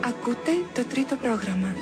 Ακούτε το τρίτο πρόγραμμα.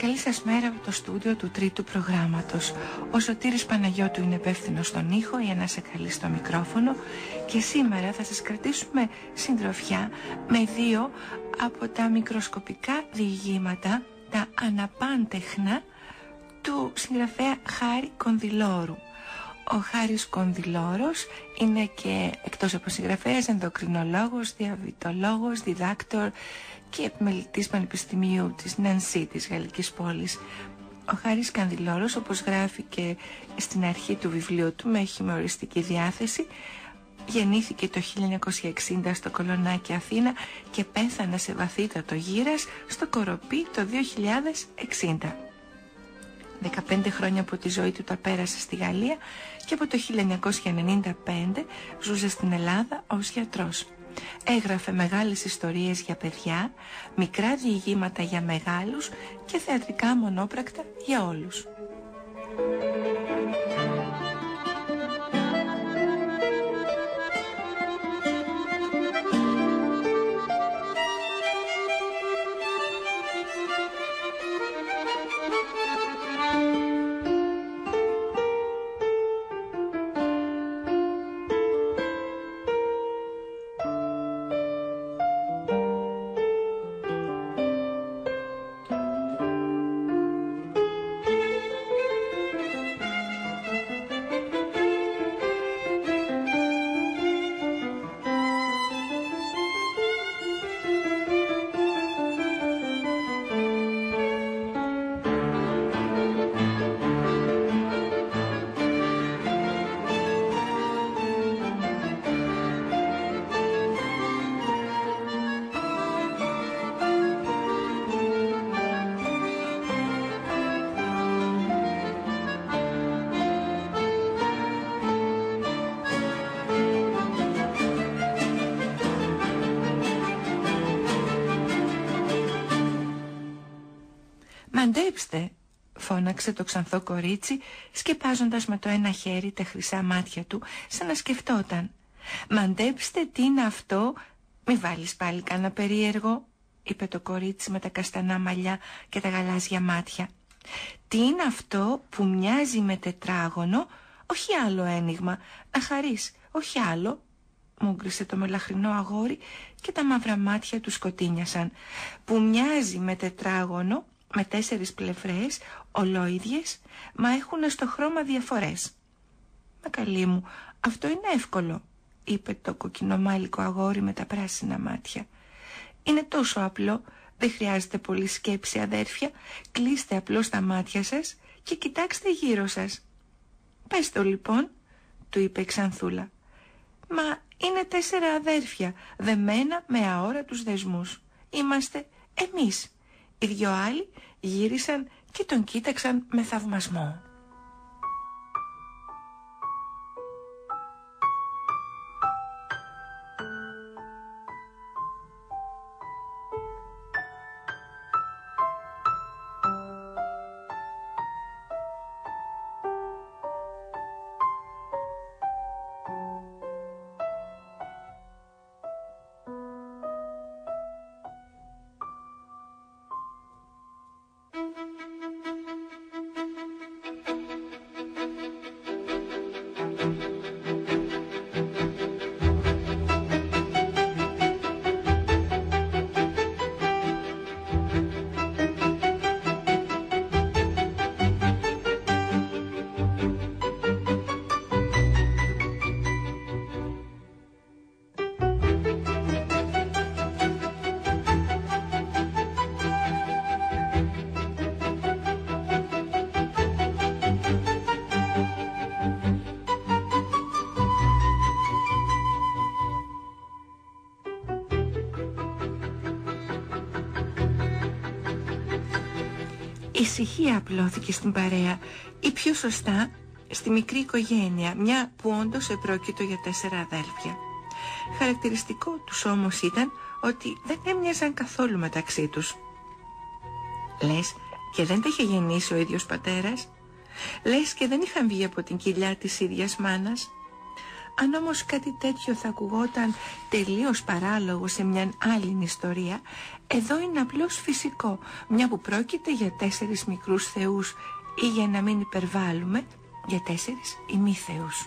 Καλή σας μέρα από το στούντιο του τρίτου προγράμματος. Ο Σωτήρης Παναγιώτου είναι υπεύθυνος στον ήχο, η Ανάσα Καλή στο μικρόφωνο και σήμερα θα σας κρατήσουμε συντροφιά με δύο από τα μικροσκοπικά διηγήματα, τα αναπάντεχνα του συγγραφέα Χάρη Κονδυλόρου. Ο Χάρης Κονδυλόρος είναι και εκτός από συγγραφέας ενδοκρινολόγος, διαβητολόγος, διδάκτορ και επιμελητής πανεπιστημίου της Νανσί της γαλλικής πόλης. Ο Χάρης Κονδυλόρος, όπως γράφει και στην αρχή του βιβλίου του με χιουμοριστική διάθεση, γεννήθηκε το 1960 στο Κολονάκι Αθήνα και πέθανε σε βαθύτατο γύρας στο Κοροπή το 2060. 15 χρόνια από τη ζωή του τα πέρασε στη Γαλλία και από το 1995 ζούσε στην Ελλάδα ως γιατρός. Έγραφε μεγάλες ιστορίες για παιδιά, μικρά διηγήματα για μεγάλους και θεατρικά μονόπρακτα για όλους. «Μαντέψτε», φώναξε το ξανθό κορίτσι, σκεπάζοντας με το ένα χέρι τα χρυσά μάτια του, σαν να σκεφτόταν. «Μαντέψτε τι είναι αυτό, μη βάλεις πάλι κανένα περίεργο», είπε το κορίτσι με τα καστανά μαλλιά και τα γαλάζια μάτια. «Τι είναι αυτό που μοιάζει με τετράγωνο, όχι άλλο ένιγμα, να χαρείς, όχι άλλο», μούγκρισε το μελαχρινό αγόρι και τα μαύρα μάτια του σκοτίνιασαν. «Που μοιάζει με τετράγωνο, με 4 πλευρές, ολόιδιες, μα έχουν στο χρώμα διαφορές». «Μα καλή μου, αυτό είναι εύκολο», είπε το κοκκινομάλικο αγόρι με τα πράσινα μάτια. «Είναι τόσο απλό, δεν χρειάζεται πολύ σκέψη, αδέρφια. Κλείστε απλώς τα μάτια σας και κοιτάξτε γύρω σας». «Πες το λοιπόν», του είπε η Ξανθούλα. «Μα είναι 4 αδέρφια, δεμένα με αόρατους δεσμούς. Είμαστε εμείς». Οι 2 άλλοι γύρισαν και τον κοίταξαν με θαυμασμό. Ησυχία απλώθηκε στην παρέα, ή πιο σωστά στη μικρή οικογένεια, μια που όντως επρόκειτο για 4 αδέλφια. Χαρακτηριστικό τους όμως ήταν ότι δεν έμοιαζαν καθόλου μεταξύ τους. Λες και δεν τα είχε γεννήσει ο ίδιος πατέρας? Λες και δεν είχαν βγει από την κοιλιά της ίδιας μάνας? Αν όμως κάτι τέτοιο θα ακουγόταν τελείως παράλογο σε μια άλλη ιστορία, εδώ είναι απλώς φυσικό, μια που πρόκειται για 4 μικρούς θεούς, ή για να μην υπερβάλλουμε, για 4 ημίθεους.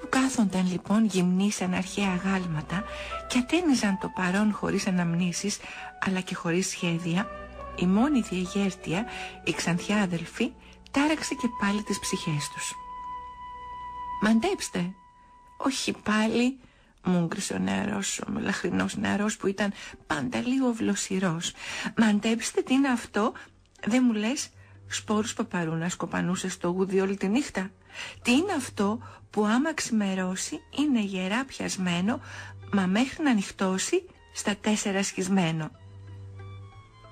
Κάθονταν λοιπόν γυμνοί σαν αρχαία γάλματα και ατένιζαν το παρόν χωρίς αναμνήσεις αλλά και χωρίς σχέδια, η μόνη διεγέρτεια, η Ξανθιά αδελφή, τάραξε και πάλι τις ψυχές τους. «Μαντέψτε!» «Όχι πάλι», μούγκρισε ο νεαρός, ο λαχρινός νεαρός που ήταν πάντα λίγο βλοσιρός. «Μαντέψτε τι είναι αυτό, δεν μου λες?» Σπόρους παπαρούνα σκοπανούσε στο γούδι όλη τη νύχτα. Τι είναι αυτό που άμα ξημερώσει είναι γερά πιασμένο, μα μέχρι να νυχτώσει στα 4 σχισμένο.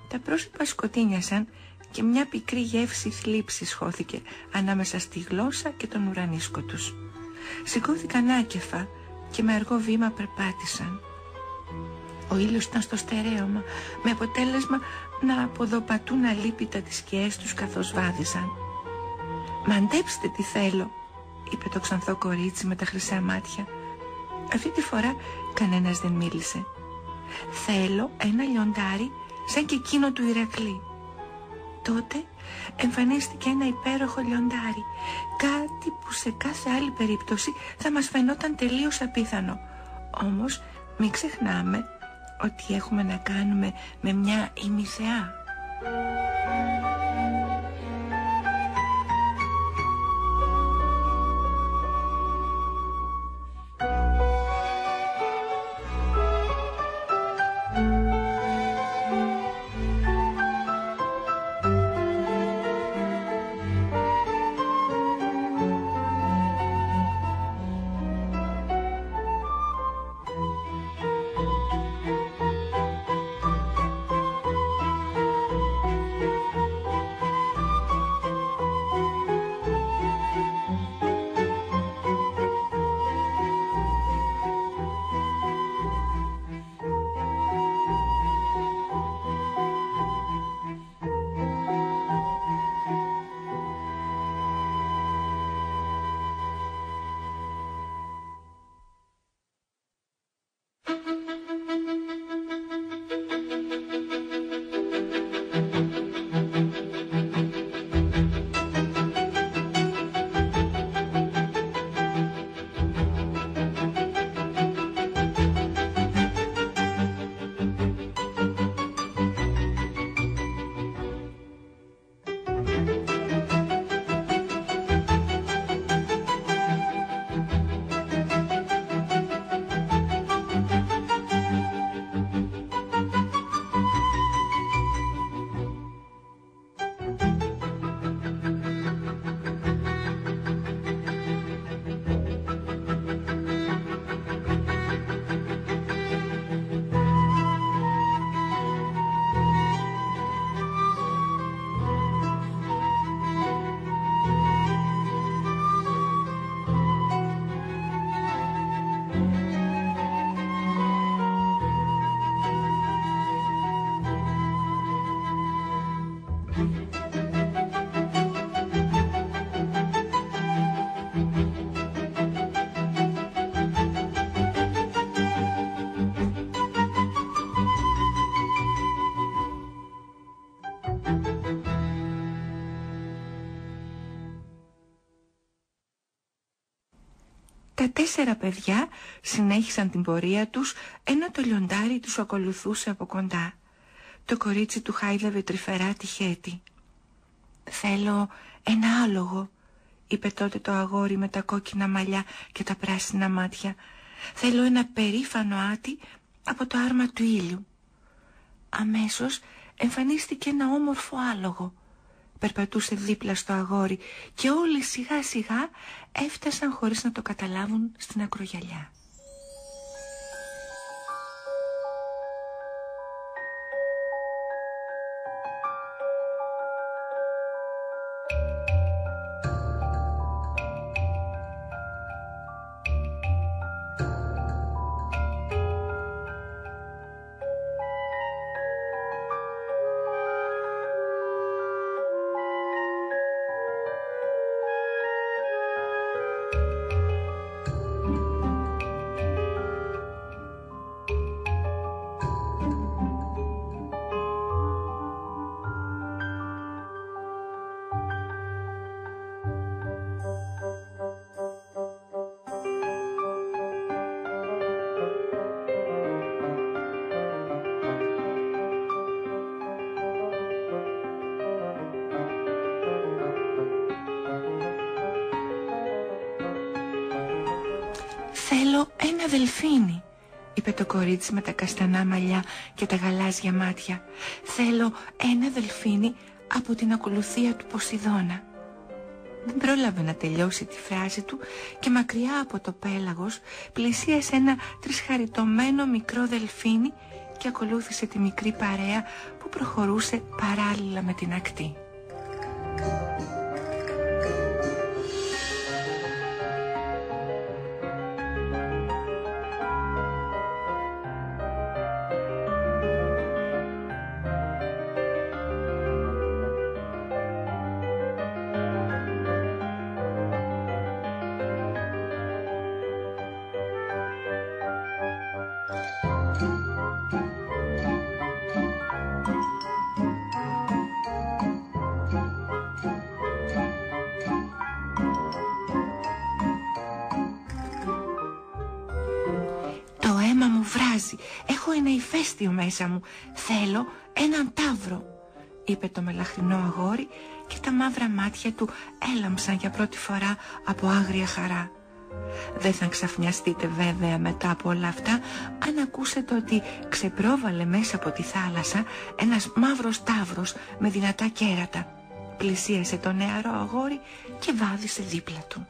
Τα πρόσωπα σκοτίνιασαν και μια πικρή γεύση θλίψης χώθηκε ανάμεσα στη γλώσσα και τον ουρανίσκο τους. Σηκώθηκαν άκεφα και με αργό βήμα περπάτησαν. Ο ήλιος ήταν στο στερέωμα, με αποτέλεσμα να αποδοπατούν αλίπητα τις σκιές τους καθώς βάδιζαν. «Μαντέψτε τι θέλω», είπε το ξανθό κορίτσι με τα χρυσά μάτια. Αυτή τη φορά κανένας δεν μίλησε. «Θέλω ένα λιοντάρι σαν και εκείνο του Ηρακλή». Τότε εμφανίστηκε ένα υπέροχο λιοντάρι, κάτι που σε κάθε άλλη περίπτωση θα μας φαινόταν τελείως απίθανο. Όμως μην ξεχνάμε ότι έχουμε να κάνουμε με μια ημιθεά. Τα 4 παιδιά συνέχισαν την πορεία τους, ενώ το λιοντάρι τους ακολουθούσε από κοντά. Το κορίτσι του χάιδευε τρυφερά τη χέτη. «Θέλω ένα άλογο», είπε τότε το αγόρι με τα κόκκινα μαλλιά και τα πράσινα μάτια. «Θέλω ένα περήφανο άτι από το άρμα του ήλιου». Αμέσως εμφανίστηκε ένα όμορφο άλογο. Περπατούσε δίπλα στο αγόρι και όλοι σιγά σιγά έφτασαν χωρίς να το καταλάβουν στην ακρογιαλιά. «Θέλω ένα δελφίνι», είπε το κορίτσι με τα καστανά μαλλιά και τα γαλάζια μάτια. «Θέλω ένα δελφίνι από την ακολουθία του Ποσειδώνα». Δεν πρόλαβε να τελειώσει τη φράση του και μακριά από το πέλαγος πλησίασε ένα τρισχαριτωμένο μικρό δελφίνι και ακολούθησε τη μικρή παρέα που προχωρούσε παράλληλα με την ακτή. «Έχω ένα ηφαίστειο μέσα μου. Θέλω έναν ταύρο», είπε το μελαχρινό αγόρι και τα μαύρα μάτια του έλαμψαν για πρώτη φορά από άγρια χαρά. Δεν θα ξαφνιαστείτε βέβαια μετά από όλα αυτά αν ακούσετε ότι ξεπρόβαλε μέσα από τη θάλασσα ένας μαύρος ταύρος με δυνατά κέρατα. Πλησίασε το νεαρό αγόρι και βάδισε δίπλα του.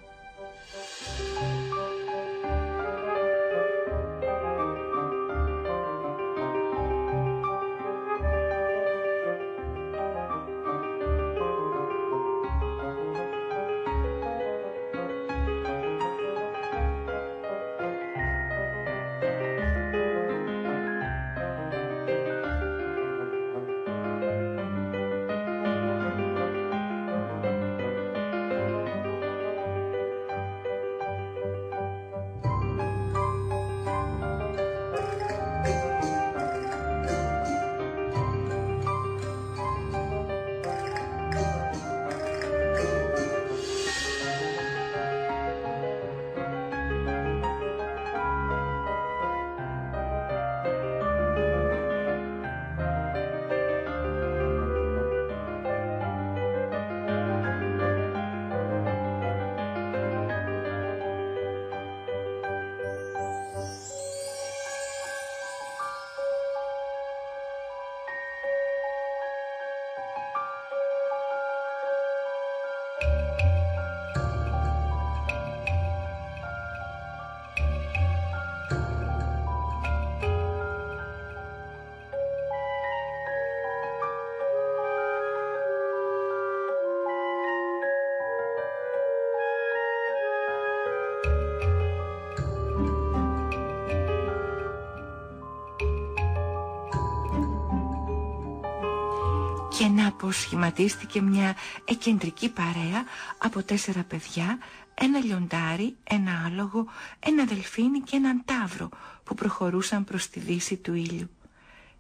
Και να πως σχηματίστηκε μια εκεντρική παρέα από 4 παιδιά, ένα λιοντάρι, ένα άλογο, ένα δελφίνι και έναν ταύρο που προχωρούσαν προς τη δύση του ήλιου.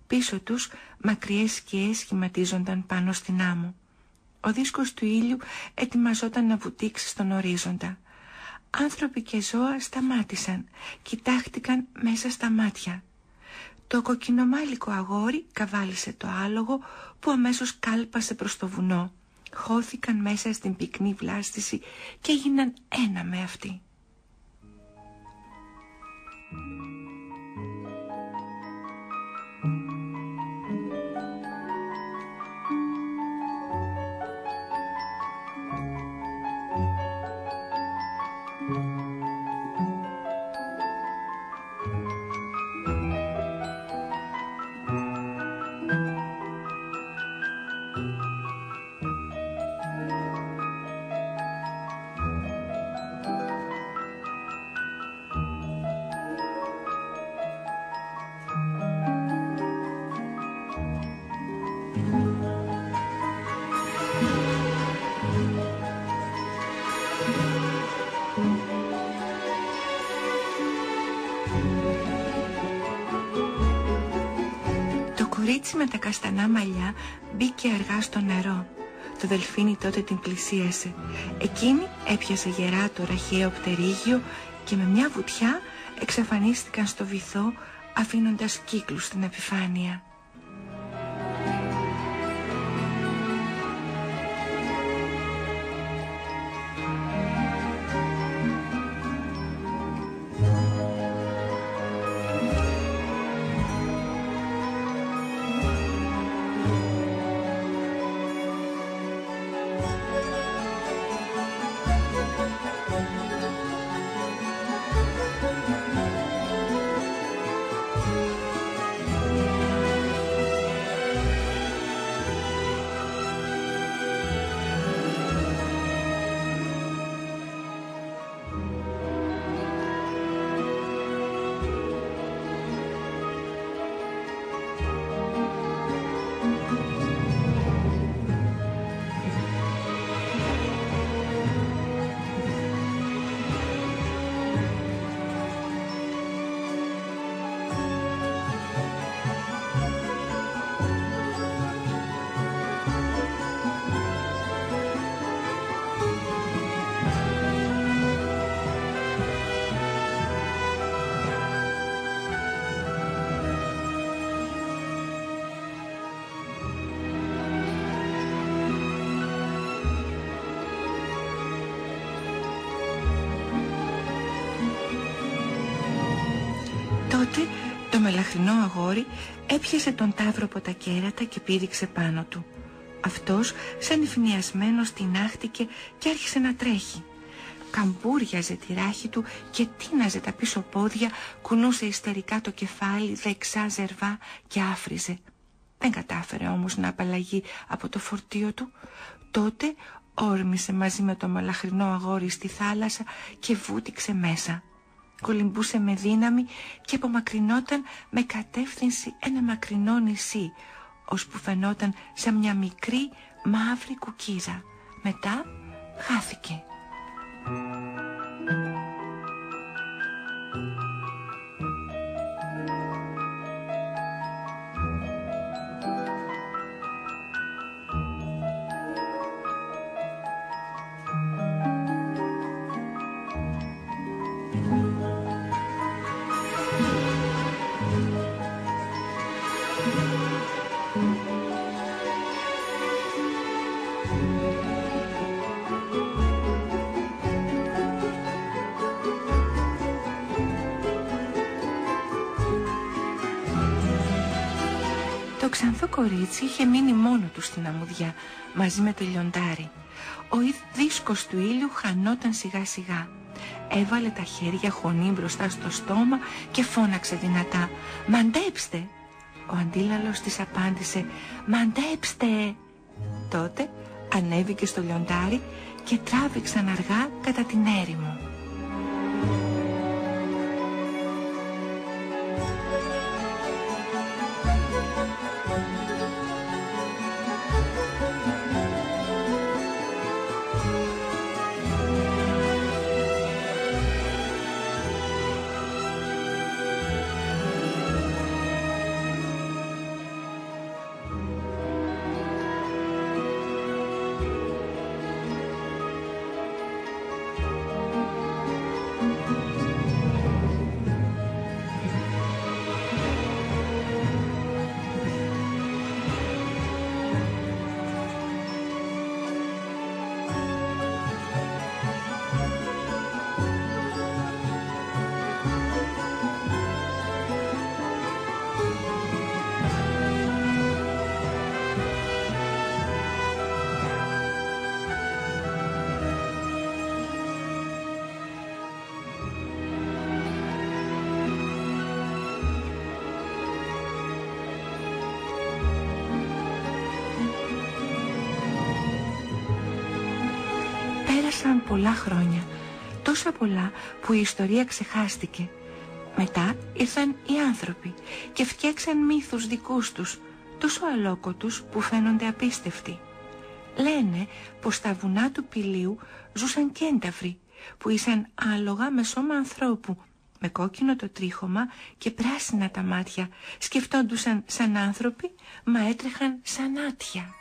Πίσω τους μακριές σκιές σχηματίζονταν πάνω στην άμμο. Ο δίσκος του ήλιου ετοιμαζόταν να βουτήξει στον ορίζοντα. Άνθρωποι και ζώα σταμάτησαν, κοιτάχτηκαν μέσα στα μάτια. Το κοκκινομάλικο αγόρι καβάλισε το άλογο που αμέσως κάλπασε προς το βουνό. Χώθηκαν μέσα στην πυκνή βλάστηση και έγιναν ένα με αυτή. Το κορίτσι με τα καστανά μαλλιά μπήκε αργά στο νερό. Το δελφίνι τότε την πλησίασε. Εκείνη έπιασε γερά το ραχαίο πτερίγιο και με μια βουτιά εξαφανίστηκαν στο βυθό, αφήνοντας κύκλους στην επιφάνεια. Τότε το μελαχρινό αγόρι έπιασε τον ταύρο από τα κέρατα και πήδηξε πάνω του. Αυτός σαν υφνιασμένος τινάχτηκε και άρχισε να τρέχει. Καμπούριαζε τη ράχη του και τίναζε τα πίσω πόδια, κουνούσε ιστερικά το κεφάλι, δεξά ζερβά και άφριζε. Δεν κατάφερε όμως να απαλλαγεί από το φορτίο του. Τότε όρμησε μαζί με το μελαχρινό αγόρι στη θάλασσα και βούτυξε μέσα. Κολυμπούσε με δύναμη και απομακρυνόταν με κατεύθυνση ένα μακρινό νησί, ώσπου φαινόταν σαν μια μικρή μαύρη κουκίδα. Μετά χάθηκε. Το ξανθό κορίτσι είχε μείνει μόνο του στην αμμουδιά μαζί με το λιοντάρι. Ο δίσκος του ήλιου χανόταν σιγά σιγά. Έβαλε τα χέρια χωνή μπροστά στο στόμα και φώναξε δυνατά «Μαντέψτε!». Ο αντίλαλος της απάντησε «Μαντέψτε!». Τότε ανέβηκε στο λιοντάρι και τράβηξαν αργά κατά την έρημο. πέρασαν πολλά χρόνια, τόσα πολλά που η ιστορία ξεχάστηκε. Μετά ήρθαν οι άνθρωποι και φτιάξαν μύθους δικούς τους, τόσο αλόκοτους που φαίνονται απίστευτοι. Λένε πως στα βουνά του Πηλίου ζούσαν κένταυροι που ήσαν άλογα με σώμα ανθρώπου, με κόκκινο το τρίχωμα και πράσινα τα μάτια, σκεφτόντουσαν σαν άνθρωποι μα έτρεχαν σαν άτια.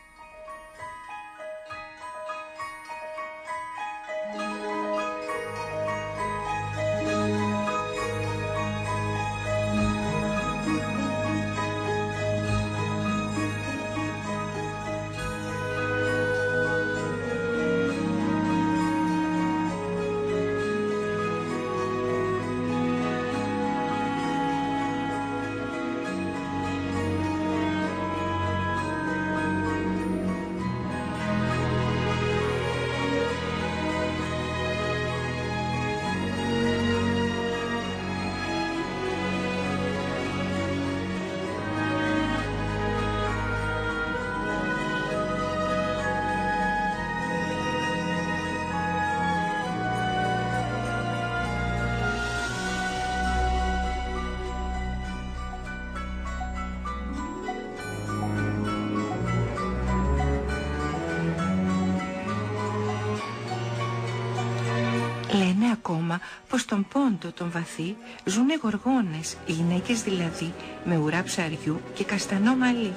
Λένε ακόμα πως στον πόντο τον βαθύ ζουνε γοργόνες, γυναίκες δηλαδή, με ουρά ψαριού και καστανό μαλλί.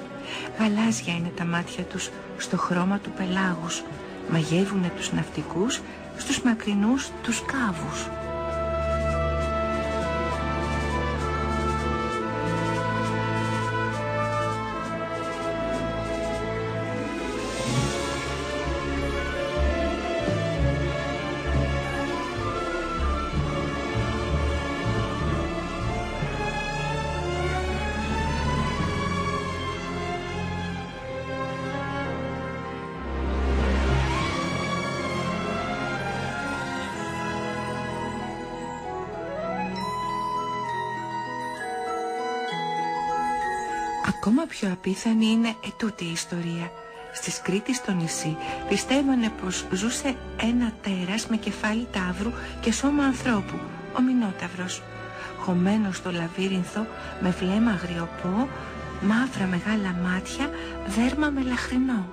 Γαλάζια είναι τα μάτια τους στο χρώμα του πελάγους. Μαγεύουνε τους ναυτικούς στους μακρινούς τους κάβους. Ακόμα πιο απίθανη είναι ετούτη η ιστορία. Στις Κρήτης στο νησί πιστεύανε πως ζούσε ένα τέρας με κεφάλι ταύρου και σώμα ανθρώπου, ο Μινόταυρος. Χωμένος στο λαβύρινθο με βλέμμα αγριοπό, μαύρα μεγάλα μάτια, δέρμα μελαχρινό.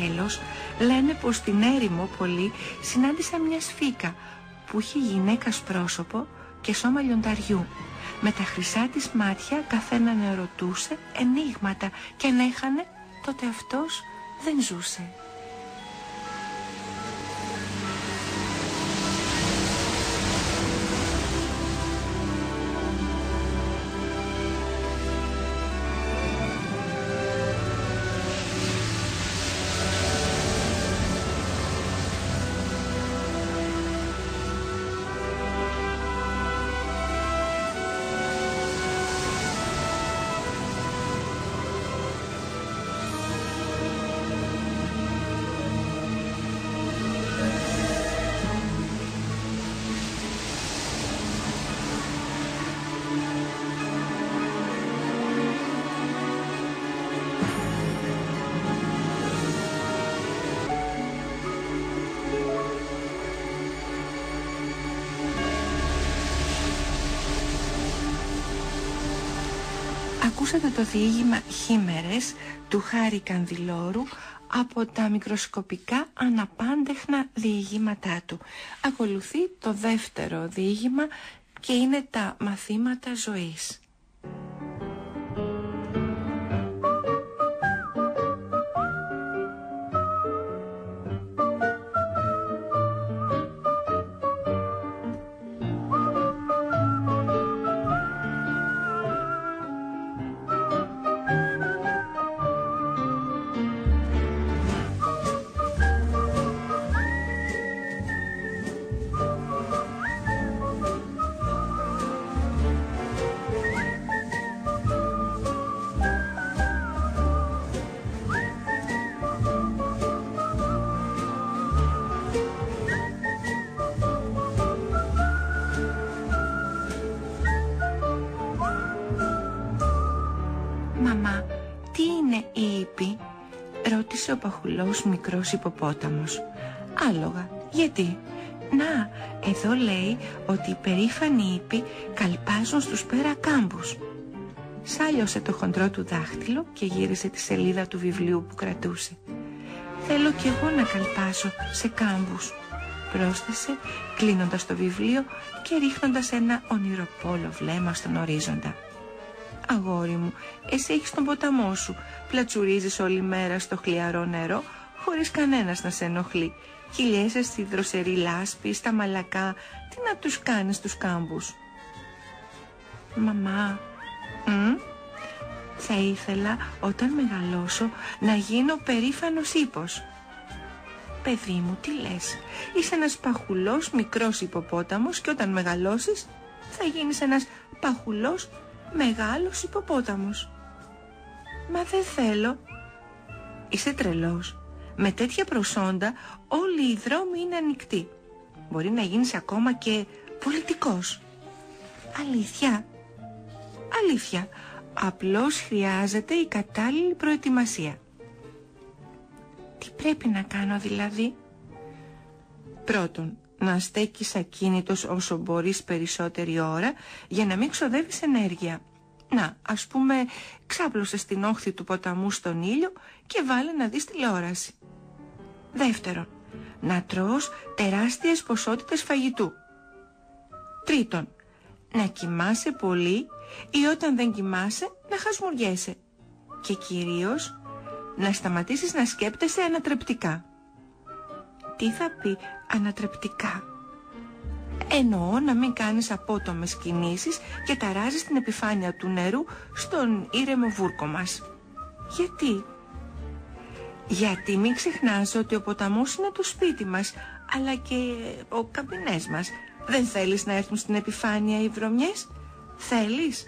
Τέλος, λένε πως στην έρημο πολλοί συνάντησαν μια σφίκα που είχε γυναίκας πρόσωπο και σώμα λιονταριού. Με τα χρυσά της μάτια καθέναν ερωτούσε ενίγματα και αν έχανε, τότε αυτός δεν ζούσε. Ακούσατε το διήγημα «Χήμερες» του Χάρη Κανδυλόρου από τα μικροσκοπικά αναπάντεχνα διηγήματά του. Ακολουθεί το δεύτερο διήγημα και είναι τα μαθήματα ζωής. «Μαμά, τι είναι η ύπη?» ρώτησε ο παχουλός μικρός υποπόταμος. «Άλογα, γιατί?» «Να, εδώ λέει ότι οι περήφανοι ύποι καλπάζουν στους πέρα κάμπους». Σάλιωσε το χοντρό του δάχτυλο και γύρισε τη σελίδα του βιβλίου που κρατούσε. «Θέλω κι εγώ να καλπάσω σε κάμπους», πρόσθεσε κλείνοντας το βιβλίο και ρίχνοντας ένα ονειροπόλο βλέμμα στον ορίζοντα. «Αγόρι μου, εσύ έχεις τον ποταμό σου, πλατσουρίζεις όλη μέρα στο χλιαρό νερό χωρίς κανένας να σε ενοχλεί. Κυλιέσαι στη δροσερή λάσπη, στα μαλακά, τι να τους κάνεις τους κάμπους?» «Μαμά, θα ήθελα όταν μεγαλώσω να γίνω περήφανος ύπος». «Παιδί μου, τι λες? Είσαι ένας παχουλός μικρός υποπόταμος και όταν μεγαλώσεις θα γίνεις ένας παχουλός μεγάλος υποπόταμος». «Μα δεν θέλω». «Είσαι τρελός. Με τέτοια προσόντα όλοι οι δρόμοι είναι ανοιχτοί. Μπορεί να γίνεις ακόμα και πολιτικός». «Αλήθεια?» «Αλήθεια. Απλώς χρειάζεται η κατάλληλη προετοιμασία». «Τι πρέπει να κάνω δηλαδή?» «Πρώτον, να στέκεις ακίνητος όσο μπορείς περισσότερη ώρα για να μην ξοδεύεις ενέργεια. Να, ας πούμε, ξάπλωσε στην όχθη του ποταμού στον ήλιο και βάλε να δεις τηλεόραση. Δεύτερον, να τρως τεράστιες ποσότητες φαγητού. Τρίτον, να κοιμάσαι πολύ ή όταν δεν κοιμάσαι να χασμουριέσαι. Και κυρίως να σταματήσεις να σκέπτεσαι ανατρεπτικά». «Τι θα πει ανατρεπτικά?» «Εννοώ να μην κάνεις απότομες κινήσεις και ταράζεις την επιφάνεια του νερού στον ήρεμο βούρκο μας». «Γιατί?» «Γιατί μην ξεχνάς ότι ο ποταμός είναι το σπίτι μας, αλλά και ο καμπινές μας. Δεν θέλεις να έρθουν στην επιφάνεια οι βρωμιές? Θέλεις?»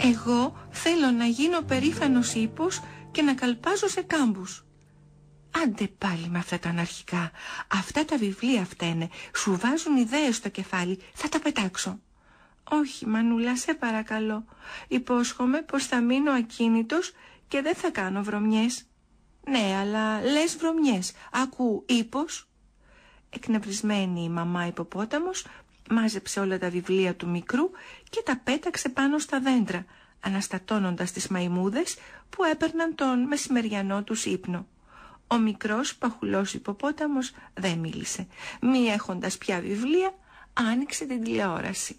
«Εγώ θέλω να γίνω περήφανος ύπος και να καλπάζω σε κάμπους». «Άντε πάλι με αυτά τα αναρχικά. Αυτά τα βιβλία φταίνε. Σου βάζουν ιδέες στο κεφάλι. Θα τα πετάξω». Όχι, Μανούλα, σε παρακαλώ. Υπόσχομαι πως θα μείνω ακίνητος και δεν θα κάνω βρωμιές. Ναι, αλλά λες βρωμιές. Ακού, ύπος. Εκνευρισμένη η μαμά υποπόταμος μάζεψε όλα τα βιβλία του μικρού και τα πέταξε πάνω στα δέντρα, αναστατώνοντας τις μαϊμούδες που έπαιρναν τον μεσημεριανό τους ύπνο. Ο μικρός παχουλός υποπόταμος δεν μίλησε. Μη έχοντας πια βιβλία, άνοιξε την τηλεόραση.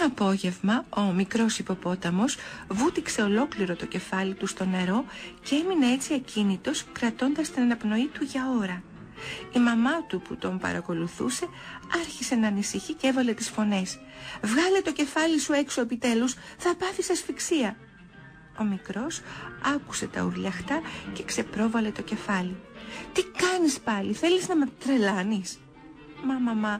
Απόγευμα ο μικρός υποπόταμος βούτυξε ολόκληρο το κεφάλι του στο νερό και έμεινε έτσι ακίνητος, κρατώντας την αναπνοή του για ώρα. Η μαμά του που τον παρακολουθούσε άρχισε να ανησυχεί και έβαλε τις φωνές. «Βγάλε το κεφάλι σου έξω επιτέλους, θα πάθεις ασφυξία». Ο μικρός άκουσε τα ουρλιαχτά και ξεπρόβαλε το κεφάλι. «Τι κάνεις πάλι, θέλεις να με τρελάνεις?» Μαμά,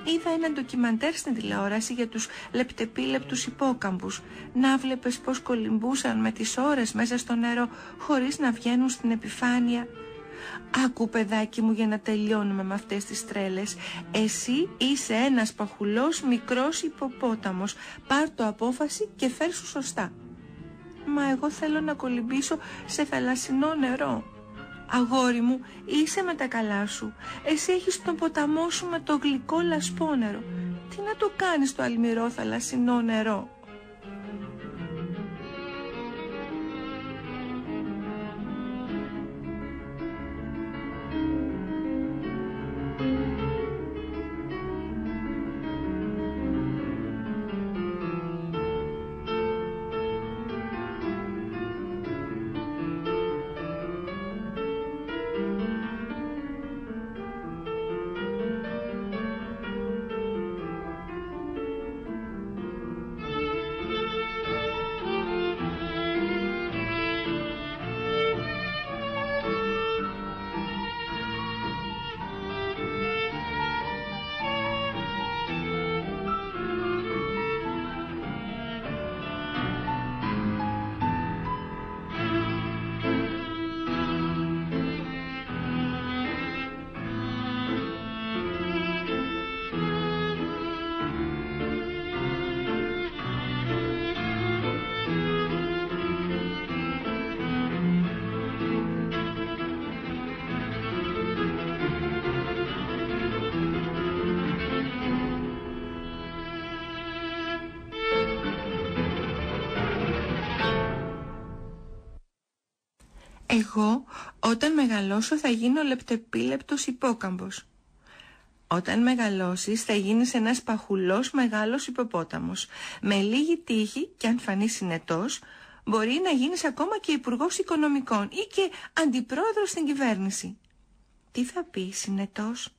είδα ένα ντοκιμαντέρ στην τηλεόραση για τους λεπτεπίλεπτους υπόκαμπους. Να βλέπεις πως κολυμπούσαν με τις ώρες μέσα στο νερό χωρίς να βγαίνουν στην επιφάνεια. Άκου παιδάκι μου, για να τελειώνουμε με αυτές τις τρέλες. Εσύ είσαι ένας παχουλός μικρός υποπόταμος. Πάρ' το απόφαση και φέρ' σωστά. Μα εγώ θέλω να κολυμπήσω σε θαλασσινό νερό. Αγόρι μου, είσαι με τα καλά σου. Εσύ έχεις τον ποταμό σου με το γλυκό λασπόνερο. Τι να το κάνεις το αλμυρό θαλασσινό νερό? Εγώ όταν μεγαλώσω θα γίνω λεπτεπίλεπτος υπόκαμπος. Όταν μεγαλώσεις θα γίνεις ένας παχουλός μεγάλος υποπόταμος. Με λίγη τύχη και αν φανείς συνετός, μπορεί να γίνεις ακόμα και υπουργός οικονομικών ή και αντιπρόεδρος στην κυβέρνηση. Τι θα πει συνετός?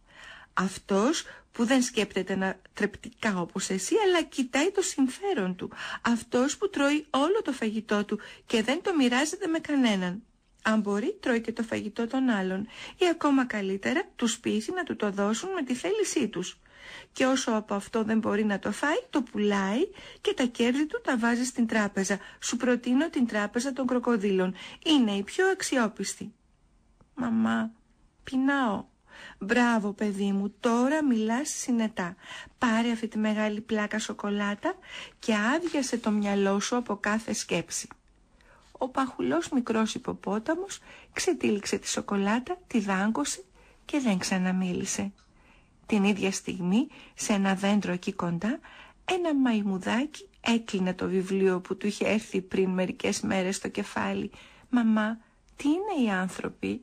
Αυτός που δεν σκέπτεται τρεπτικά όπως εσύ, αλλά κοιτάει το συμφέρον του. Αυτός που τρώει όλο το φαγητό του και δεν το μοιράζεται με κανέναν. Αν μπορεί, τρώει και το φαγητό των άλλων ή ακόμα καλύτερα τους πείσει να του το δώσουν με τη θέλησή τους. Και όσο από αυτό δεν μπορεί να το φάει, το πουλάει και τα κέρδη του τα βάζει στην τράπεζα. Σου προτείνω την τράπεζα των κροκοδίλων. Είναι η πιο αξιόπιστη. Μαμά, πεινάω. Μπράβο παιδί μου, τώρα μιλάς συνετά. Πάρε αυτή τη μεγάλη πλάκα σοκολάτα και άδειασε το μυαλό σου από κάθε σκέψη. Ο παχουλός μικρός υποπόταμος ξετύλιξε τη σοκολάτα, τη δάγκωσε και δεν ξαναμίλησε. Την ίδια στιγμή, σε ένα δέντρο εκεί κοντά, ένα μαϊμουδάκι έκλεινε το βιβλίο που του είχε έρθει πριν μερικές μέρες στο κεφάλι. «Μαμά, τι είναι οι άνθρωποι?»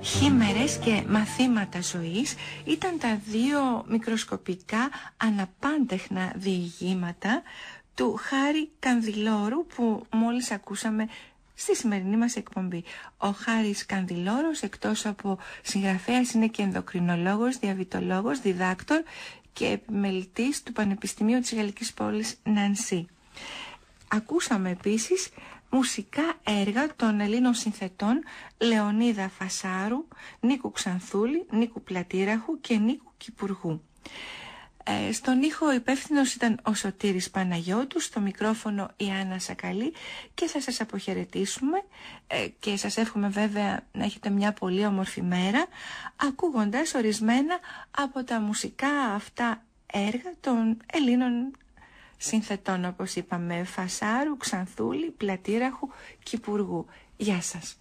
Χήμερες και μαθήματα ζωής ήταν τα δύο μικροσκοπικά αναπάντεχνα διηγήματα του Χάρη Κανδυλόρου που μόλις ακούσαμε στη σημερινή μας εκπομπή. Ο Χάρης Κανδυλόρος, εκτός από συγγραφέας, είναι και ενδοκρινολόγος, διαβητολόγος, διδάκτορ και επιμελητής του Πανεπιστημίου της Γαλλικής Πόλης Νανσί. Ακούσαμε επίσης μουσικά έργα των Ελλήνων συνθετών Λεωνίδα Φασάρου, Νίκου Ξανθούλη, Νίκου Πλατήραχου και Νίκου Κυπουργού. Στον ήχο υπεύθυνος ήταν ο Σωτήρης Παναγιώτου, στο μικρόφωνο η Άννα Σακαλή και θα σας αποχαιρετήσουμε και σας εύχομαι βέβαια να έχετε μια πολύ όμορφη μέρα ακούγοντας ορισμένα από τα μουσικά αυτά έργα των Ελλήνων συνθετών, όπως είπαμε, Φασάρου, Ξανθούλη, Πλατήραχου, Κυπουργού. Γεια σας.